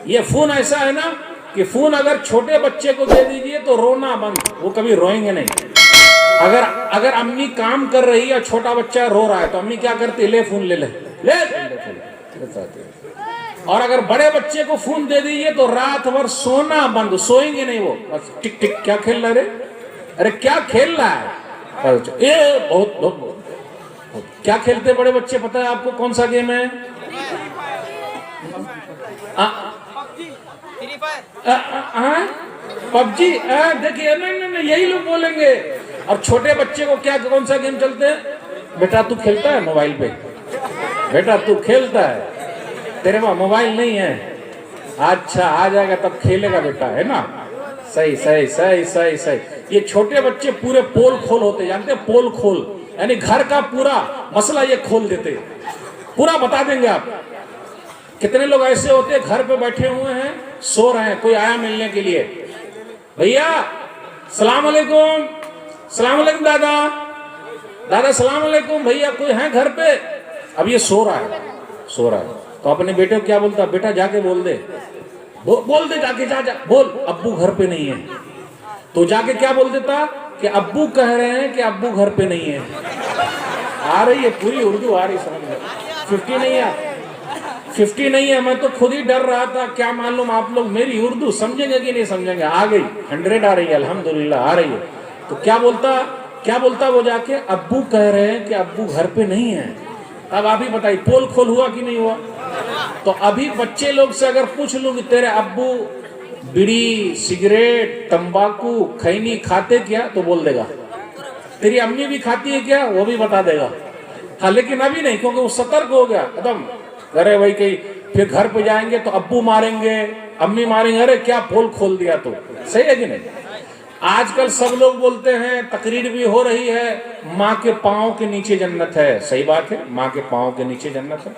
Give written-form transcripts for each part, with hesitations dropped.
ये फोन ऐसा है ना कि फोन अगर छोटे बच्चे को दे दीजिए तो रोना बंद, वो कभी रोएंगे नहीं। अगर अम्मी काम कर रही है, छोटा बच्चा रो रहा है, तो अम्मी क्या करती है, ले फोन ले ले ले, और अगर बड़े बच्चे को फोन दे दीजिए तो रात भर सोना बंद, सोएंगे नहीं वो, बस टिक टिक क्या खेल रहा है, अरे क्या खेल रहा है, ये बहुत बहुत क्या खेलते बड़े बच्चे, पता है आपको कौन सा गेम है? पबजी। देखिए नहीं, यही लोग बोलेंगे। और छोटे बच्चे को क्या कौन सा गेम चलते हैं? बेटा तू खेलता है मोबाइल पे, बेटा तू खेलता है, तेरे पास मोबाइल नहीं है, अच्छा आ जाएगा तब खेलेगा बेटा, है ना? सही सही सही सही सही। ये छोटे बच्चे पूरे पोल खोल होते, जानते हैं पोल खोल, यानी घर का पूरा मसला ये खोल देते, पूरा बता देंगे आप। कितने लोग ऐसे होते हैं घर पे बैठे हुए हैं, सो रहे हैं, कोई आया मिलने के लिए, भैया सलाम अलैकुम, सलाम अलैकुम दादा, दादा सलाम अलैकुम, भैया कोई है घर पे? अब ये सो रहा है, सो रहा है, तो अपने बेटे को क्या बोलता, बेटा जाके बोल दे, बोल दे जाके, जा बोल अब्बू घर पे नहीं है। तो जाके क्या बोल देता कि अब्बू कह रहे हैं कि अब्बू घर पे नहीं है। आ रही है पूरी उर्दू आ रही, समझ में 50 नहीं है, 50 नहीं है। मैं तो खुद ही डर रहा था, क्या मालूम आप लोग मेरी उर्दू समझेंगे कि नहीं समझेंगे। आ गई 100 आ रही है, अल्हम्दुलिल्लाह आ रही है। तो क्या बोलता वो जाके, अब्बू कह रहे हैं कि अब्बू घर पे नहीं है। अब आप ही बताइए पोल खोल हुआ कि नहीं हुआ? तो अभी बच्चे लोग से अगर पूछ लूं कि तेरे अब्बू बीड़ी सिगरेट तंबाकू खैनी खाते क्या, तो बोल देगा। तेरी अम्मी भी खाती है क्या, वो भी बता देगा। हाँ लेकिन अभी नहीं, क्योंकि वो सतर्क हो गया एकदम। अरे भाई कहीं फिर घर पे जाएंगे तो अब्बू मारेंगे अम्मी मारेंगे, अरे क्या पोल खोल दिया, तो सही है कि नहीं? आजकल सब लोग बोलते हैं, तकरीर भी हो रही है, माँ के पाँव के नीचे जन्नत है। सही बात है, माँ के पाँव के नीचे जन्नत है।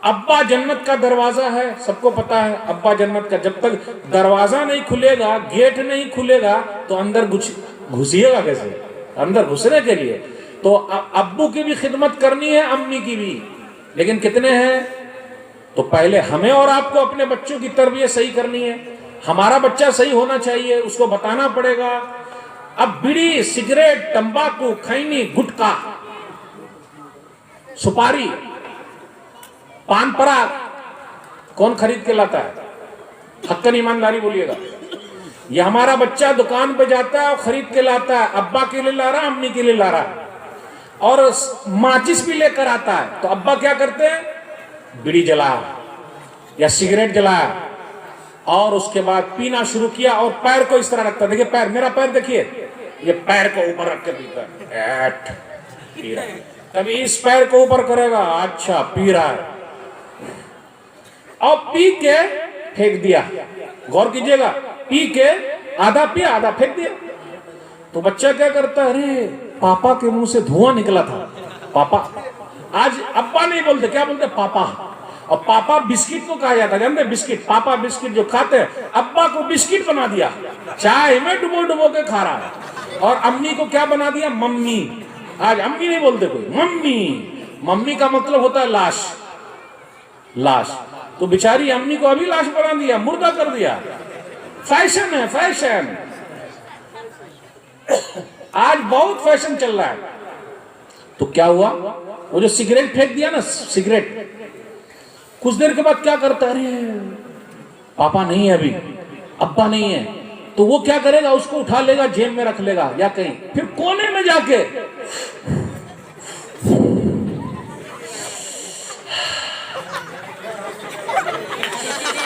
अब्बा जन्नत का दरवाजा है, सबको पता है अब्बा जन्नत का। जब तक दरवाजा नहीं खुलेगा, गेट नहीं खुलेगा, तो अंदर घुसिएगा कैसे? अंदर घुसने के लिए तो अब्बू की भी खिदमत करनी है, अम्मी की भी। लेकिन कितने हैं? तो पहले हमें और आपको अपने बच्चों की तरबियत सही करनी है। हमारा बच्चा सही होना चाहिए, उसको बताना पड़ेगा। अब बीड़ी सिगरेट तंबाकू खैनी गुटखा सुपारी पान पराग कौन खरीद के लाता है? हक्कन ईमानदारी बोलिएगा। ये हमारा बच्चा दुकान पे जाता है और खरीद के लाता है, अब्बा के लिए ला रहा है, अम्मी के लिए ला रहा है, और माचिस भी लेकर आता है। तो अब्बा क्या करते हैं? बीड़ी जलाया या सिगरेट जलाया और उसके बाद पीना शुरू किया, और पैर को इस तरह रखता, देखिए पैर, मेरा पैर देखिए, ये पैर को ऊपर रख के पीता है, पी रहा है। कभी इस पैर को ऊपर करेगा, अच्छा पी रहा है, और पी के फेंक दिया। गौर कीजिएगा, पी के आधा पिया आधा फेंक दिया। तो बच्चा क्या करता है? अरे पापा के मुंह से धुआं निकला था, पापा। आज अब्बा नहीं बोलते, क्या बोलते? पापा। और पापा बिस्किट को कहा जाता है, जानते? बिस्किट, पापा बिस्किट जो खाते हैं, अब्बा को बिस्किट बना दिया, चाय में डुबो डुबो के खा रहा है। और अम्मी को क्या बना दिया? मम्मी। आज अम्मी नहीं बोलते कोई, मम्मी। मम्मी का मतलब होता है लाश, लाश। तो बेचारी अम्मी को अभी लाश बना दिया, मुर्दा कर दिया। फैशन है, फैशन। आज बहुत फैशन चल रहा है। तो क्या हुआ? वो जो सिगरेट फेंक दिया ना, सिगरेट, कुछ देर के बाद क्या करता है? अरे पापा नहीं है अभी, अब्बा नहीं है। तो वो क्या करेगा? उसको उठा लेगा, जेब में रख लेगा या कहीं, फिर कोने में जाके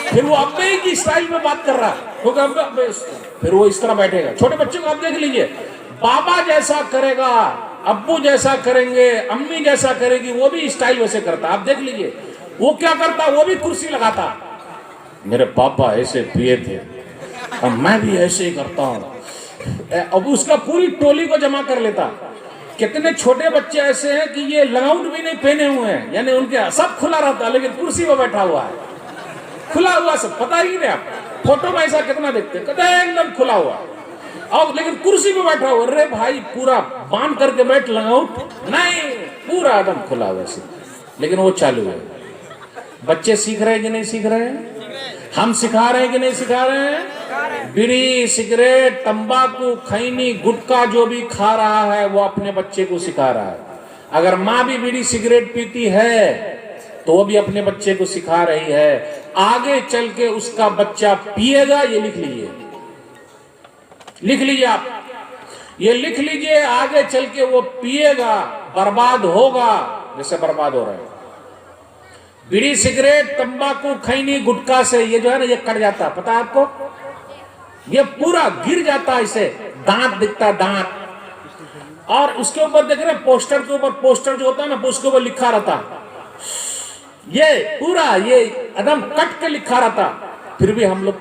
फिर वो अब्बे की स्टाइल में बात कर रहा है, तो अब्बे, फिर वो इस तरह बैठेगा। छोटे बच्चों को आप देख लीजिए, बाबा जैसा करेगा, अब्बू जैसा करेंगे, अम्मी जैसा करेगी, वो भी स्टाइल वैसे करता। आप देख लीजिए वो क्या करता, वो भी कुर्सी लगाता, मेरे पापा ऐसे पिए थे और मैं भी ऐसे ही करता हूँ। अब उसका पूरी टोली को जमा कर लेता। कितने छोटे बच्चे ऐसे हैं कि ये लगाउट भी नहीं पहने हुए हैं, यानी उनके सब खुला रहता है, लेकिन कुर्सी पर बैठा हुआ है, खुला हुआ सब। पता ही नहीं, आप फोटो में ऐसा कितना देखते हैं, कहते हैं एकदम खुला हुआ, और लेकिन कुर्सी पे बैठा हुआ। अरे भाई पूरा बांध करके बैठ, लगाउट नहीं, पूरा एकदम खुला हुआ से। लेकिन वो चालू है। बच्चे सीख रहे हैं कि नहीं सीख रहे हैं? हम सिखा रहे हैं कि नहीं सिखा रहे हैं? बीड़ी, सिगरेट, तंबाकू, खैनी, गुटखा जो भी खा रहा है वो अपने बच्चे को सिखा रहा है। अगर माँ भी बीड़ी सिगरेट पीती है तो वो भी अपने बच्चे को सिखा रही है। आगे चल के उसका बच्चा पिएगा, ये लिख लीजिए, लिख लीजिए आप, ये लिख लीजिए, आगे चल के वो पिएगा, बर्बाद होगा जैसे बर्बाद हो रहा है। बीड़ी, सिगरेट, तंबाकू, खैनी, गुटखा से ये जो है ना ये कट जाता है, पता है आपको? ये पूरा गिर जाता है, इसे दांत दिखता है, दांत। और उसके ऊपर देख रहे पोस्टर के ऊपर, पोस्टर जो होता है ना उसके ऊपर लिखा रहता, ये पूरा ये एकदम कट के लिखा रहता, फिर भी हम लोग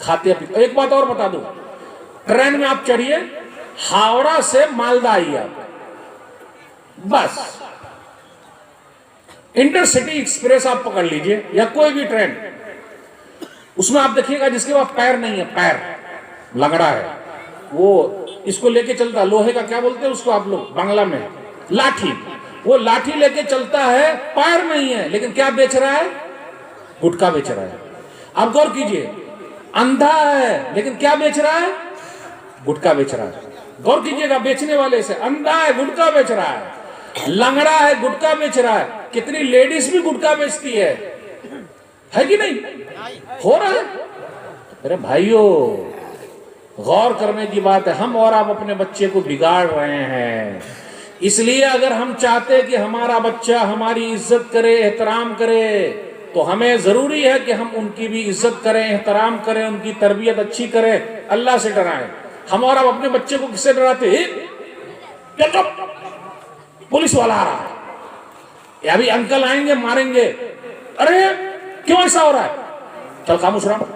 खाते पीते। एक बात और बता दूं, ट्रेन में आप चढ़िए, हावड़ा से मालदा आइए आप, बस इंटरसिटी एक्सप्रेस आप पकड़ लीजिए या कोई भी ट्रेन, उसमें आप देखिएगा जिसके पास पैर नहीं है, पैर लंगड़ा है, वो इसको लेके चलता, लोहे का क्या बोलते हैं उसको आप लोग बांग्ला में, लाठी, वो लाठी लेके चलता है, पैर नहीं है, लेकिन क्या बेच रहा है? गुटखा बेच रहा है। आप गौर कीजिए, अंधा है लेकिन क्या बेच रहा है? गुटखा बेच रहा है। गौर कीजिएगा, बेचने वाले से, अंधा है गुटखा बेच रहा है, लंगड़ा है गुटखा बेच रहा है। कितनी लेडीज भी गुटखा बेचती है कि नहीं? हो रहा है। अरे भाइयों, गौर करने की बात है। हम और आप अपने बच्चे को बिगाड़ रहे हैं। इसलिए अगर हम चाहते कि हमारा बच्चा हमारी इज्जत करे, एहतराम करे, तो हमें जरूरी है कि हम उनकी भी इज्जत करें, एहतराम करें, उनकी तरबियत अच्छी करें, अल्लाह से डराएं। हम और आप अपने बच्चे को किससे डराते हैं? पुलिस वाला आ रहा है, या अभी अंकल आएंगे मारेंगे, अरे क्यों ऐसा हो रहा है, चल खामोश रहो,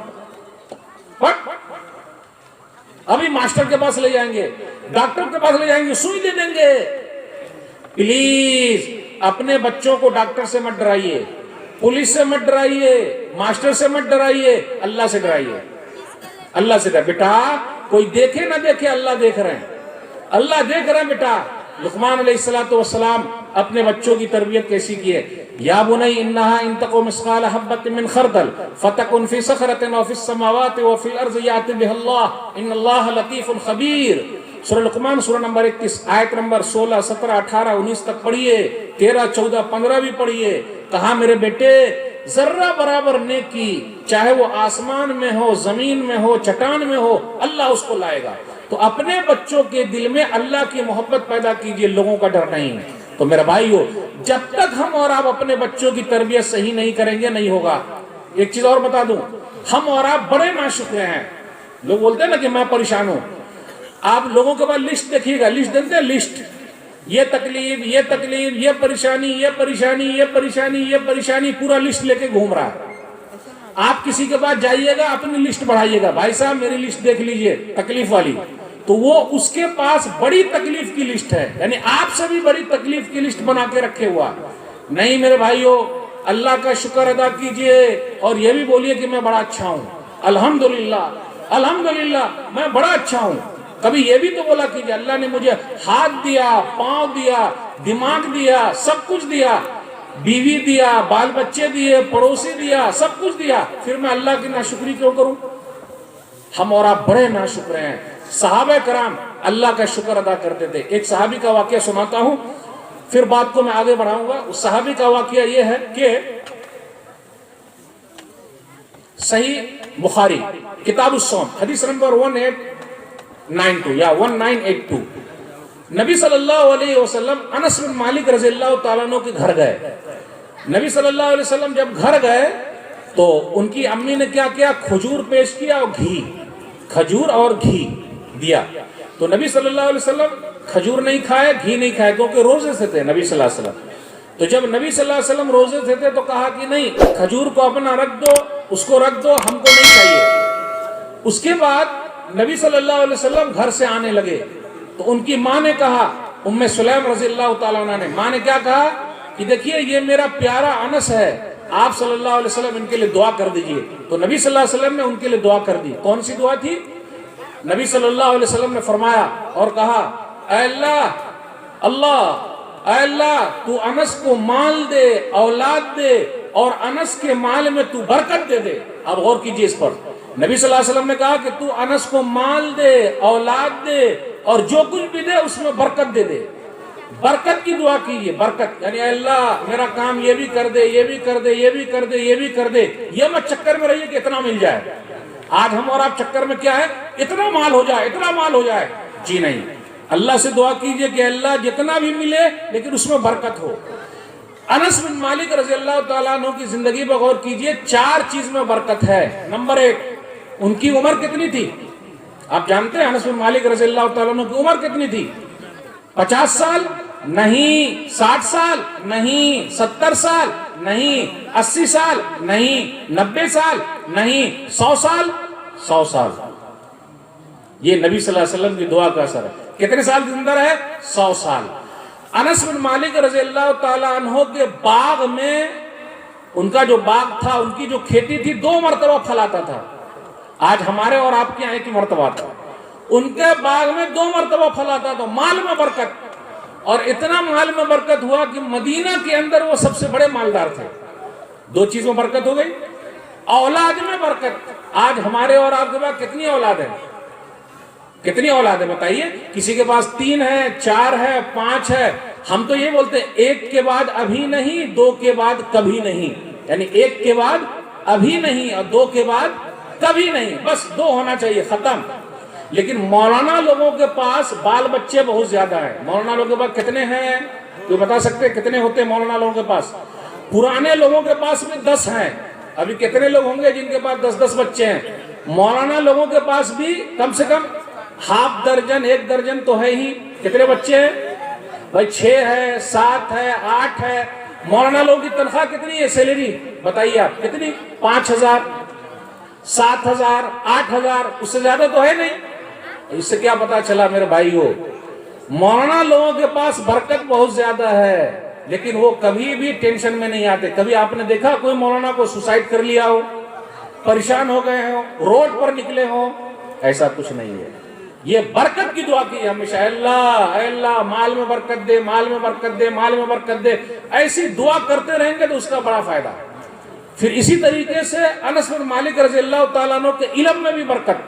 अभी मास्टर के पास ले जाएंगे, डॉक्टर के पास ले जाएंगे, सुई दे देंगे। प्लीज अपने बच्चों को डॉक्टर से मत डराइए, पुलिस से मत डराइए, मास्टर से मत डराइए, अल्लाह से डराइए। अल्लाह से डर। बेटा कोई देखे ना देखे, अल्लाह देख रहे हैं, अल्लाह देख रहे हैं। बेटा लुकमान अलैहिस्सलातु वस्सलाम अपने बच्चों की तरबियत कैसी की है? या बुनई इन्नहा इन तकु मिस्काल हब्बतिन मिन खरदल फतकुन फी सखरतिन व फिस समावाति व फिल अर्ज़ि याति बिहल्लाह इन्नल्लाह लतीफुन खबीर। सूरह लुकमान सूरह नंबर 31 आयत नंबर 16, 17, 18, 19 तक पढ़िए, 13, 14, 15 भी पढ़िए। कहा मेरे बेटे जर्रा बराबर नेकी, चाहे वो आसमान में हो, जमीन में हो, चट्टान में हो, अल्लाह उसको लाएगा। तो अपने बच्चों के दिल में अल्लाह की मोहब्बत पैदा कीजिए, लोगों का डर नहीं। तो मेरे भाइयों, जब तक हम और आप अपने बच्चों की तरबियत सही नहीं करेंगे, नहीं होगा। एक चीज और बता दूं, हम और आप बड़े नाशुक्र हैं। लोग बोलते हैं ना कि मैं परेशान हूं, आप लोगों के पास लिस्ट देखिएगा, लिस्ट देते हैं, लिस्ट, ये तकलीफ, ये तकलीफ, ये परेशानी, ये परेशानी, ये परेशानी, ये परेशानी, पूरा लिस्ट लेके घूम रहा है। आप किसी के पास जाइएगा, अपनी लिस्ट बढ़ाइएगा, भाई साहब मेरी लिस्ट देख लीजिए तकलीफ वाली, तो वो उसके पास बड़ी तकलीफ की लिस्ट है, यानी आपसे भी बड़ी तकलीफ की लिस्ट बना के रखे हुआ। नहीं मेरे भाइयों, अल्लाह का शुक्र अदा कीजिए और ये भी बोलिए कि मैं बड़ा अच्छा हूँ, अल्हम्दुलिल्लाह अल्हम्दुलिल्लाह मैं बड़ा अच्छा हूँ। कभी ये भी तो बोला कीजिए अल्लाह ने मुझे हाथ दिया, पांव दिया, दिमाग दिया, सब कुछ दिया, बीवी दिया, बाल बच्चे दिए, पड़ोसी दिया, सब कुछ दिया, फिर मैं अल्लाह की नाशुक्री क्यों करूं? हम और आप बड़े नाशुक्र हैं। सहाबे कराम अल्लाह का शुक्र अदा करते थे। एक सहाबी का वाकया सुनाता हूं, फिर बात को मैं आगे बढ़ाऊंगा। उस सहाबी का वाकया यह है कि सही बुखारी किताब उस-सौम हदीस नंबर 1892 या 1982, नबी सल्लल्लाहु अलैहि वसल्लम अनस बिन मालिक रज़ियल्लाहु ताला अन्हु के घर गए। नबी सल्लल्लाहु अलैहि वसल्लम जब घर गए तो उनकी अम्मी ने क्या किया, खजूर पेश किया और घी, खजूर और घी दिया। तो नबी सल्लल्लाहु अलैहि वसल्लम खजूर नहीं खाए, घी नहीं खाए, क्योंकि रोजे से थे नबी सल्लल्लाहु अलैहि वसल्लम। तो जब नबी सल्लल्लाहु अलैहि वसल्लम रोजे से थे तो कहा कि नहीं, खजूर को अपना रख दो, उसको रख दो, हमको नहीं चाहिए। उसके बाद नबी सल्लल्लाहु अलैहि वसल्लम घर से आने लगे तो उनकी माँ ने कहा, उम्मे सुलैम रज़ियल्लाहु ताला अन्हा ने, माँ ने क्या कहा कि देखिए ये मेरा प्यारा अनस है, आप सल्लल्लाहु अलैहि वसल्लम इनके लिए दुआ कर दीजिए। तो नबी सल्लल्लाहु अलैहि वसल्लम ने उनके लिए दुआ कर दी। कौन सी दुआ थी? नबी सल्लल्लाहु अलैहि वसल्लम ने फरमाया और कहा, ऐ अल्लाह, अल्लाह, ऐ अल्लाह तू अनस को माल दे, औलाद दे, और अनस के माल में तू बरकत दे दे। अब गौर कीजिए इस पर, नबी सल्लल्लाहु अलैहि वसल्लम ने कहा कि तू अनस को माल दे, औलाद दे, और जो कुछ भी दे उसमें बरकत दे दे। बरकत की दुआ कीजिए, बरकत यानी अल्लाह मेरा काम ये भी कर दे, ये भी कर दे, ये भी कर दे, ये भी कर दे। ये मत चक्कर में रहिए कि इतना मिल जाए। आज हम और आप चक्कर में क्या है, इतना माल हो जाए, इतना माल हो जाए। जी नहीं, अल्लाह से दुआ कीजिए कि अल्लाह जितना भी मिले लेकिन उसमें बरकत हो। अनस बिन मालिक रज़ी अल्लाह तआला अन्हु की जिंदगी पर गौर कीजिए, 4 चीज में बरकत है। नंबर 1, उनकी उम्र कितनी थी? आप जानते हैं अनस बिन मालिक रज़ी अल्लाह तआला अन्हु की उम्र कितनी थी? 50 साल नहीं, 60 साल नहीं, 70 साल नहीं, 80 साल नहीं, 90 साल नहीं, 100 साल, 100 साल। ये नबी सल्लल्लाहु अलैहि वसल्लम की दुआ का असर है। कितने साल जिंदा रहे? 100 साल। अनस बिन मालिक रज़ी अल्लाह तआला अन्हु के बाग में, उनका जो बाग था, उनकी जो खेती थी, 2 मरतबा फल आता था। आज हमारे और आपके यहाँ की मरतबा था, उनके बाग में 2 मरतबा फल आता था। माल में बरकत, और इतना माल में बरकत हुआ कि मदीना के अंदर वो सबसे बड़े मालदार थे। 2 चीज में बरकत हो गई। औलाद में बरकत। आज हमारे और आपके पास कितनी औलाद है? कितनी औलाद है बताइए? किसी के पास 3 है, 4 है, 5 है। हम तो ये बोलते हैं 1 के बाद अभी नहीं, 2 के बाद कभी नहीं। यानी 1 के बाद अभी नहीं और 2 के बाद कभी नहीं, बस 2 होना चाहिए, खत्म। लेकिन मौलाना लोगों के पास बाल बच्चे बहुत ज्यादा है। मौलाना लोगों के पास कितने हैं? तो बता सकते हैं कितने होते हैं मौलाना लोगों के पास? पुराने लोगों के पास भी 10 हैं। अभी कितने लोग होंगे जिनके पास 10-10 बच्चे हैं? मौलाना लोगों के पास भी कम से कम हाफ दर्जन, 1 दर्जन तो है ही। कितने बच्चे हैं भाई? 6 है, 7 है, 8 है। मौलाना लोगों की तनख्वाह कितनी है? सैलरी बताइए आप कितनी? 5,000, 7,000, 8,000, उससे ज्यादा तो है नहीं। इससे क्या पता चला मेरे भाइयों, मौलाना लोगों के पास बरकत बहुत ज्यादा है, लेकिन वो कभी भी टेंशन में नहीं आते। कभी आपने देखा कोई मौलाना को सुसाइड कर लिया हो, परेशान हो गए हो, रोड पर निकले हो? ऐसा कुछ नहीं है। ये बरकत की दुआ की हमेशा, अल्लाह अल्लाह माल में बरकत दे, माल में बरकत दे, माल में बरकत दे। ऐसी दुआ करते रहेंगे तो उसका बड़ा फायदा। फिर इसी तरीके से अनस बिन मालिक रज़ी अल्लाह तआला अन्हु के इल्म में भी बरकत,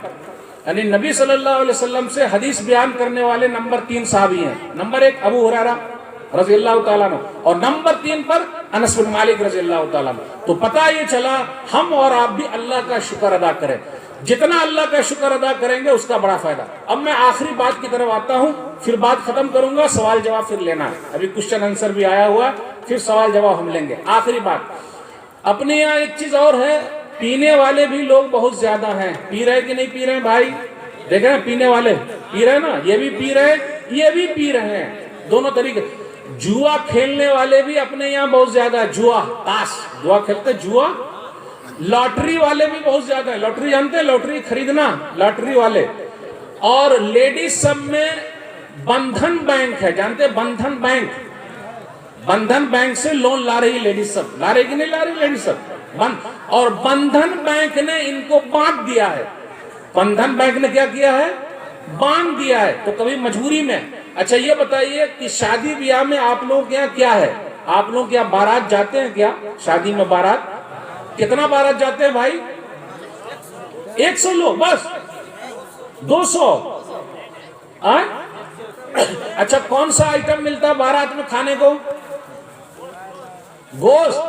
यानी नबी सल्लल्लाहु अलैहि वसल्लम से हदीस बयान करने वाले नंबर 3 सहाबी हैं। नंबर 1 अबू हुरैरा रज़ी अल्लाह तआला अन्हु, और नंबर 3 पर अनस बिन मालिक रज़ी अल्लाह तआला अन्हु। तो पता ये चला हम और आप भी अल्लाह का शुक्र अदा करें। जितना अल्लाह का शुक्र अदा करेंगे उसका बड़ा फायदा। अब मैं आखिरी बात की तरफ आता हूँ, फिर बात खत्म करूंगा, सवाल जवाब फिर लेना है। अभी क्वेश्चन आंसर भी आया हुआ, फिर सवाल जवाब हम लेंगे। आखिरी बात, अपने यहाँ एक चीज और है, पीने वाले भी लोग बहुत ज्यादा हैं। पी रहे कि नहीं पी रहे हैं भाई? देख रहे हैं पीने वाले पी रहे हैं ना, ये भी पी रहे हैं, ये भी पी रहे हैं, दोनों तरीके। जुआ खेलने वाले भी अपने यहाँ बहुत ज्यादा है। जुआ, ताश, जुआ खेलते, जुआ। लॉटरी वाले भी बहुत ज्यादा है। लॉटरी जानते हैं? लॉटरी खरीदना, लॉटरी वाले। और लेडीज सब में बंधन बैंक है, जानते हैं? बंधन बैंक, बंधन बैंक से लोन ला रही लेडीज सब। ला रही कि नहीं ला रही लेडीज सब? और बंधन बैंक ने इनको बांट दिया है। बंधन बैंक ने क्या किया है? बांट दिया है। तो कभी मजबूरी में। अच्छा ये बताइए कि शादी ब्याह में आप लोग के यहाँ क्या है? आप लोग क्या बारात जाते हैं क्या? शादी में बारात, कितना बारात जाते हैं भाई? 100 लोग बस, 200? अच्छा कौन सा आइटम मिलता है बारात में खाने को? गोश्त,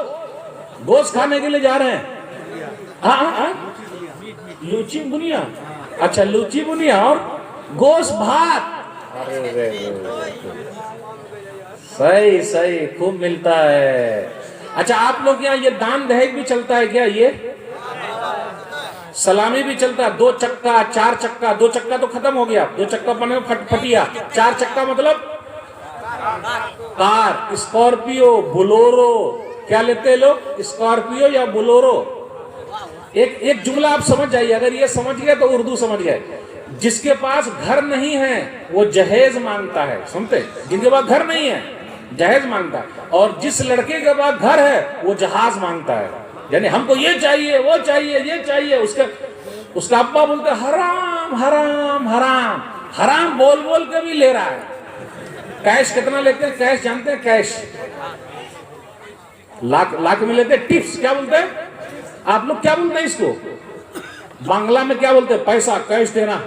गोश्त खाने के लिए जा रहे हैं। हाँ, लूची बुनिया। अच्छा लूची बुनिया और गोश्त भात। सही सही, खूब मिलता है। अच्छा आप लोग यहाँ ये दान दहेज भी चलता है क्या? ये सलामी भी चलता है? 2 चक्का, 4 चक्का। 2 चक्का तो खत्म हो गया, 2 चक्का बने फटिया। 4 चक्का मतलब कार, स्कॉर्पियो, बोलोरो। क्या लेते हैं लोग? स्कॉर्पियो या बोलोरो। एक जुमला आप समझ जाइए, अगर ये समझ गए तो उर्दू समझ गए। जिसके पास घर नहीं है वो जहेज मांगता है, सुनते? जिनके पास घर नहीं है जहेज मांगता है, और जिस लड़के के पास घर है वो जहाज मांगता है। यानी हमको ये चाहिए, वो चाहिए, ये चाहिए। उसका अब्बा बोलते हराम हराम हराम, हराम बोल बोल के भी ले रहा है। कैश कितना लेते हैं? कैश जानते हैं? कैश लाख लाख में लेते टिप्स, क्या बोलते हैं आप लोग, क्या बोलते हैं इसको बांग्ला में, क्या बोलते हैं, पैसा कैश देना।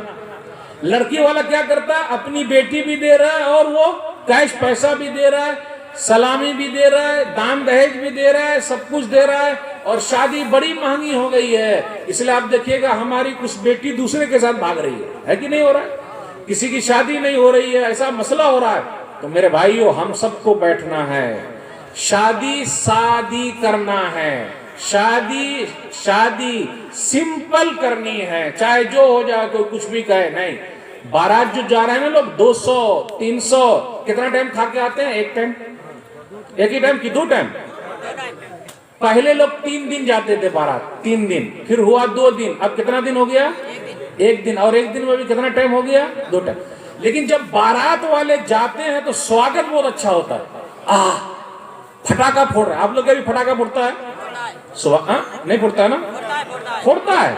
लड़की वाला क्या करता है, अपनी बेटी भी दे रहा है और वो कैश पैसा भी दे रहा है, सलामी भी दे रहा है, दान दहेज भी दे रहा है, सब कुछ दे रहा है। और शादी बड़ी महंगी हो गई है, इसलिए आप देखिएगा हमारी कुछ बेटी दूसरे के साथ भाग रही है कि नहीं हो रहा है, किसी की शादी नहीं हो रही है, ऐसा मसला हो रहा है। तो मेरे भाइयों, हम सबको बैठना है, शादी करना है, शादी सिंपल करनी है, चाहे जो हो जाए, कोई कुछ भी कहे नहीं। बारात जो जा रहे हैं ना लोग, 200 300 कितना टाइम खा के आते हैं, एक टाइम, एक ही टाइम की 2 टाइम। पहले लोग 3 दिन जाते थे बारात, 3 दिन, फिर हुआ 2 दिन, अब कितना दिन हो गया, 1 दिन, और 1 दिन में भी कितना टाइम हो गया, 2 टाइम। लेकिन जब बारात वाले जाते हैं तो स्वागत बहुत अच्छा होता है। फटाका फोड़ रहे हैं आप लोग, क्या भी फटाका फोड़ता है, नहीं फोड़ता है ना, फोड़ता है,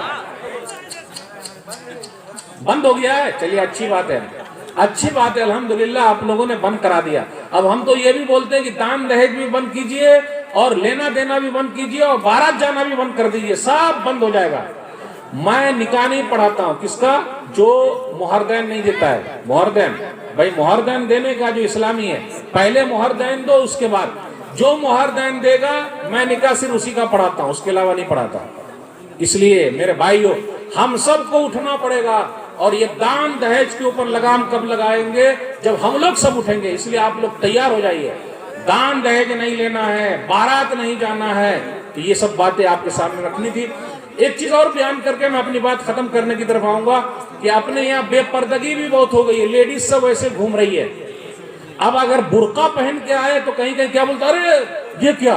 बंद हो गया है, चलिए अच्छी बात है, अच्छी बात है, अल्हम्दुलिल्लाह आप लोगों ने बंद करा दिया। अब हम तो ये भी बोलते हैं कि दान दहेज भी बंद कीजिए और लेना देना भी बंद कीजिए और बारात जाना भी बंद कर दीजिए, सब बंद हो जाएगा। मैं निकाह नहीं पढ़ाता हूँ, किसका, जो मुहरदैन नहीं देता है, मुहरदैन, भाई मुहरदैन देने का जो इस्लामी है, पहले मुहरदैन दो, उसके बाद जो मुहरदैन देगा मैं निकाह सिर्फ उसी का पढ़ाता हूँ, उसके अलावा नहीं पढ़ाता। इसलिए मेरे भाइयों, हम सबको उठना पड़ेगा और ये दान दहेज के ऊपर लगाम कब लगाएंगे, जब हम लोग सब उठेंगे। इसलिए आप लोग तैयार हो जाइए, दान दहेज नहीं लेना है, बारात नहीं जाना है। तो ये सब बातें आपके सामने रखनी थी। एक चीज और बयान करके मैं अपनी बात खत्म करने की तरफ आऊंगा कि अपने यहाँ बेपर्दगी भी बहुत हो गई है, लेडीज सब ऐसे घूम रही है। अब अगर बुर्का पहन के आए तो कहीं कहीं क्या बोलता, अरे ये क्या,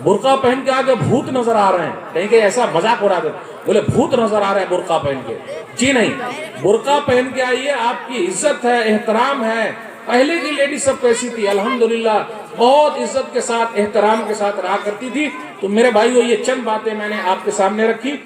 बुर्का पहन के आगे भूत नजर आ रहे हैं, कहीं कहीं ऐसा मजाक उड़ा दे, बोले भूत नजर आ रहे हैं बुर्का पहन के। जी नहीं, बुर्का पहन के आइए, आपकी इज्जत है, एहतराम है। पहले की लेडीज सब कैसी थी, अल्हम्दुलिल्लाह बहुत इज्जत के साथ, एहतराम के साथ रहा करती थी। तो मेरे भाइयों, ये चंद बातें मैंने आपके सामने रखी।